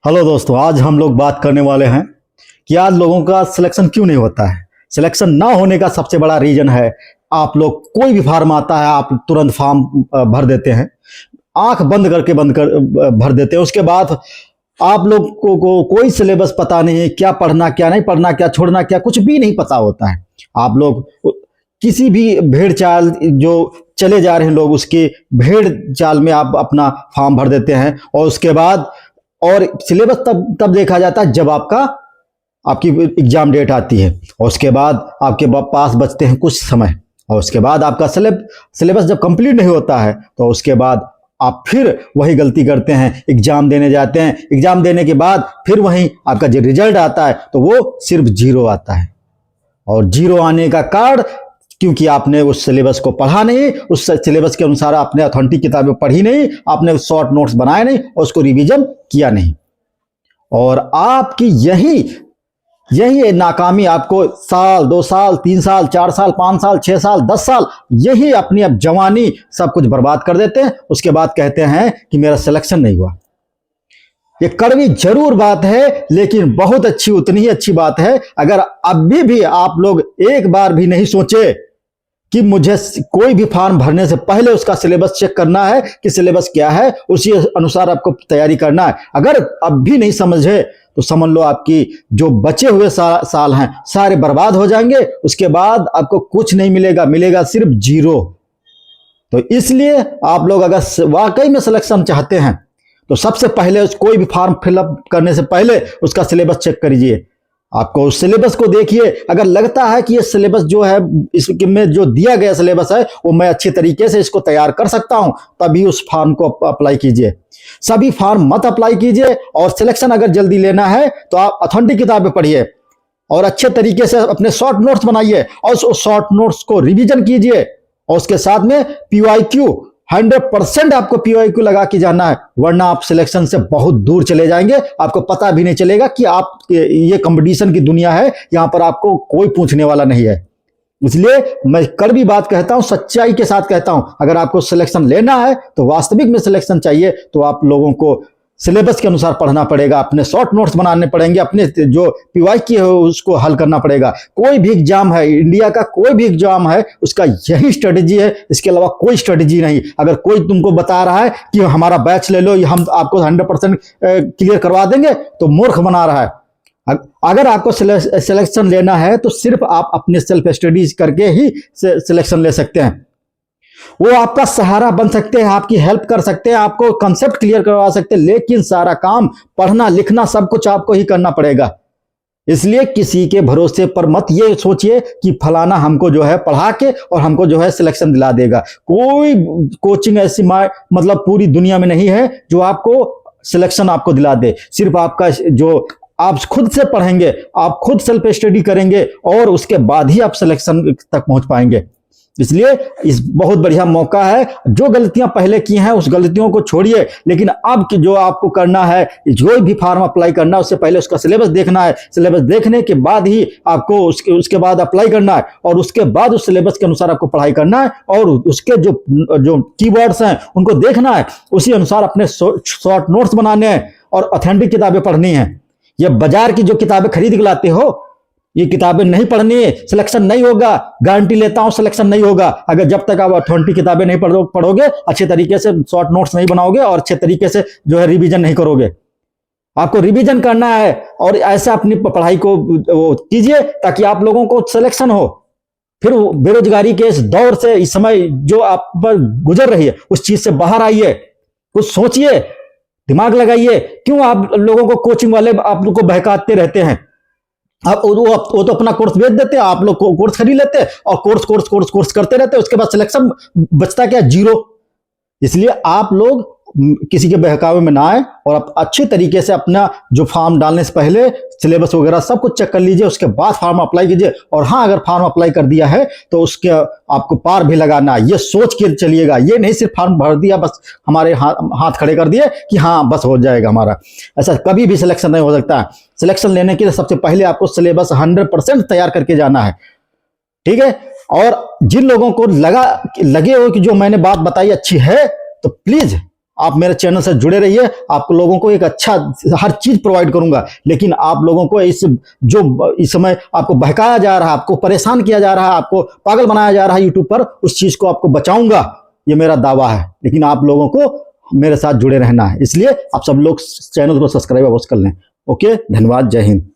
Hello दोस्तों, आज हम लोग बात करने वाले हैं कि आज लोगों का सिलेक्शन क्यों नहीं होता है। सिलेक्शन ना होने का सबसे बड़ा रीजन है, आप लोग कोई भी फॉर्म आता है आप तुरंत फॉर्म भर देते हैं, आंख बंद करके भर देते हैं। उसके बाद आप लोग को कोई सिलेबस पता नहीं है, क्या पढ़ना क्या नहीं पढ़ना, क्या छोड़ना क्या, कुछ भी नहीं पता होता है। आप लोग किसी भी भेड़ चाल जो चले जा रहे हैं लोग, उसके भेड़ चाल में आप अपना फॉर्म भर देते हैं और उसके बाद और सिलेबस तब देखा जाता है जब आपकी एग्जाम डेट आती है और उसके बाद आपके पास बचते हैं कुछ समय और उसके बाद आपका सिलेबस जब कंप्लीट नहीं होता है तो उसके बाद आप फिर वही गलती करते हैं, एग्जाम देने जाते हैं। एग्जाम देने के बाद फिर वही आपका जो रिजल्ट आता है तो वो सिर्फ 0 आता है। और 0 आने का कारण क्योंकि आपने उस सिलेबस को पढ़ा नहीं, उस सिलेबस के अनुसार आपने ऑथेंटिक किताबें पढ़ी नहीं, आपने शॉर्ट नोट्स बनाए नहीं और उसको रिवीजन किया नहीं। और आपकी यही नाकामी आपको साल 2 साल 3 साल 4 साल 5 साल 6 साल 10 साल यही अपनी अब जवानी सब कुछ बर्बाद कर देते हैं। उसके बाद कहते हैं कि मेरा सिलेक्शन नहीं हुआ। ये कड़वी जरूर बात है लेकिन बहुत अच्छी, उतनी ही अच्छी बात है। अगर अभी भी आप लोग एक बार भी नहीं सोचे कि मुझे कोई भी फॉर्म भरने से पहले उसका सिलेबस चेक करना है कि सिलेबस क्या है, उसी अनुसार आपको तैयारी करना है, अगर अब भी नहीं समझे तो समझ लो आपकी जो बचे हुए साल हैं सारे बर्बाद हो जाएंगे। उसके बाद आपको कुछ नहीं मिलेगा, मिलेगा सिर्फ 0। तो इसलिए आप लोग अगर वाकई में सिलेक्शन चाहते हैं तो सबसे पहले कोई भी फॉर्म फिलअप करने से पहले उसका सिलेबस चेक करिए। आपको उस सिलेबस को देखिए, अगर लगता है कि ये सिलेबस जो है इसमें जो दिया गया सिलेबस है वो मैं अच्छे तरीके से इसको तैयार कर सकता हूं, तभी उस फॉर्म को अप्लाई कीजिए। सभी फॉर्म मत अप्लाई कीजिए। और सिलेक्शन अगर जल्दी लेना है तो आप ऑथेंटिक किताबें पढ़िए और अच्छे तरीके से अपने शॉर्ट नोट्स बनाइए और उस शॉर्ट नोट्स को रिवीजन कीजिए और उसके साथ में PYQ 100% आपको PYQ लगा के जाना है, वरना आप सिलेक्शन से बहुत दूर चले जाएंगे। आपको पता भी नहीं चलेगा कि आप ये कंपटीशन की दुनिया है, यहां पर आपको कोई पूछने वाला नहीं है। इसलिए मैं कड़वी बात कहता हूं, सच्चाई के साथ कहता हूं, अगर आपको सिलेक्शन लेना है तो वास्तविक में सिलेक्शन चाहिए तो आप लोगों को सिलेबस के अनुसार पढ़ना पड़ेगा, अपने शॉर्ट नोट्स बनाने पड़ेंगे, अपने जो PYQ है उसको हल करना पड़ेगा। कोई भी एग्जाम है, इंडिया का कोई भी एग्जाम है, उसका यही स्ट्रेटेजी है, इसके अलावा कोई स्ट्रेटेजी नहीं। अगर कोई तुमको बता रहा है कि हमारा बैच ले लो, हम आपको 100% क्लियर करवा देंगे, तो मूर्ख बना रहा है। अगर आपको सिलेक्शन लेना है तो सिर्फ आप अपने सेल्फ स्टडीज करके ही सिलेक्शन ले सकते हैं। वो आपका सहारा बन सकते हैं, आपकी हेल्प कर सकते हैं, आपको कॉन्सेप्ट क्लियर करवा सकते हैं, लेकिन सारा काम पढ़ना लिखना सब कुछ आपको ही करना पड़ेगा। इसलिए किसी के भरोसे पर मत ये सोचिए कि फलाना हमको जो है पढ़ा के और हमको जो है सिलेक्शन दिला देगा। कोई कोचिंग ऐसी मतलब पूरी दुनिया में नहीं है जो आपको सिलेक्शन आपको दिला दे। सिर्फ आपका जो आप खुद से पढ़ेंगे, आप खुद सेल्फ स्टडी करेंगे और उसके बाद ही आप सिलेक्शन तक पहुंच पाएंगे। इसलिए इस बहुत बढ़िया मौका है। जो गलतियां पहले की हैं उस गलतियों को छोड़िए, लेकिन अब की जो आपको करना है, जो भी फॉर्म अप्लाई करना है उससे पहले उसका सिलेबस देखना है। सिलेबस देखने के बाद ही आपको उसके बाद अप्लाई करना है और उसके बाद उस सिलेबस के अनुसार आपको पढ़ाई करना है और उसके जो कीवर्ड्स हैं उनको देखना है, उसी अनुसार अपने शॉर्ट नोट्स बनाने हैं और ऑथेंटिक किताबें पढ़नी है। ये बाजार की जो किताबें खरीद के लाते हो, ये किताबें नहीं पढ़नी है, सिलेक्शन नहीं होगा। गारंटी लेता हूं सिलेक्शन नहीं होगा अगर जब तक आप ऑथेंटिक किताबें नहीं पढ़ोगे, अच्छे तरीके से शॉर्ट नोट्स नहीं बनाओगे और अच्छे तरीके से जो है रिवीजन नहीं करोगे। आपको रिवीजन करना है और ऐसा अपनी पढ़ाई को कीजिए ताकि आप लोगों को सिलेक्शन हो। फिर बेरोजगारी के इस दौर से, इस समय जो आप पर गुजर रही है, उस चीज से बाहर आइए, कुछ सोचिए, दिमाग लगाइए। क्यों आप लोगों को कोचिंग वाले आप लोग को बहकाते रहते हैं? आप वो तो अपना कोर्स बेच देते हैं, आप लोग कोर्स खरीद लेते हैं और कोर्स करते रहते हैं, उसके बाद सिलेक्शन बचता क्या? 0। इसलिए आप लोग किसी के बहकावे में ना आए और आप अच्छे तरीके से अपना जो फॉर्म डालने से पहले सिलेबस वगैरह सब कुछ चेक कर लीजिए, उसके बाद फॉर्म अप्लाई कीजिए। और हाँ, अगर फॉर्म अप्लाई कर दिया है तो उसके आपको पार भी लगाना है, ये सोच के चलिएगा। ये नहीं सिर्फ फॉर्म भर दिया बस हमारे हाथ खड़े कर दिए कि हाँ बस हो जाएगा हमारा, ऐसा कभी भी सिलेक्शन नहीं हो सकता है। सिलेक्शन लेने के लिए सबसे पहले आपको सिलेबस 100% तैयार करके जाना है, ठीक है। और जिन लोगों को लगे हो कि जो मैंने बात बताई अच्छी है तो प्लीज आप मेरे चैनल से जुड़े रहिए, आप लोगों को एक अच्छा हर चीज प्रोवाइड करूंगा। लेकिन आप लोगों को इस समय आपको बहकाया जा रहा है, आपको परेशान किया जा रहा है, आपको पागल बनाया जा रहा है यूट्यूब पर, उस चीज को आपको बचाऊंगा, ये मेरा दावा है। लेकिन आप लोगों को मेरे साथ जुड़े रहना है, इसलिए आप सब लोग चैनल को सब्सक्राइब अवश्य कर लें। ओके, धन्यवाद, जय हिंद।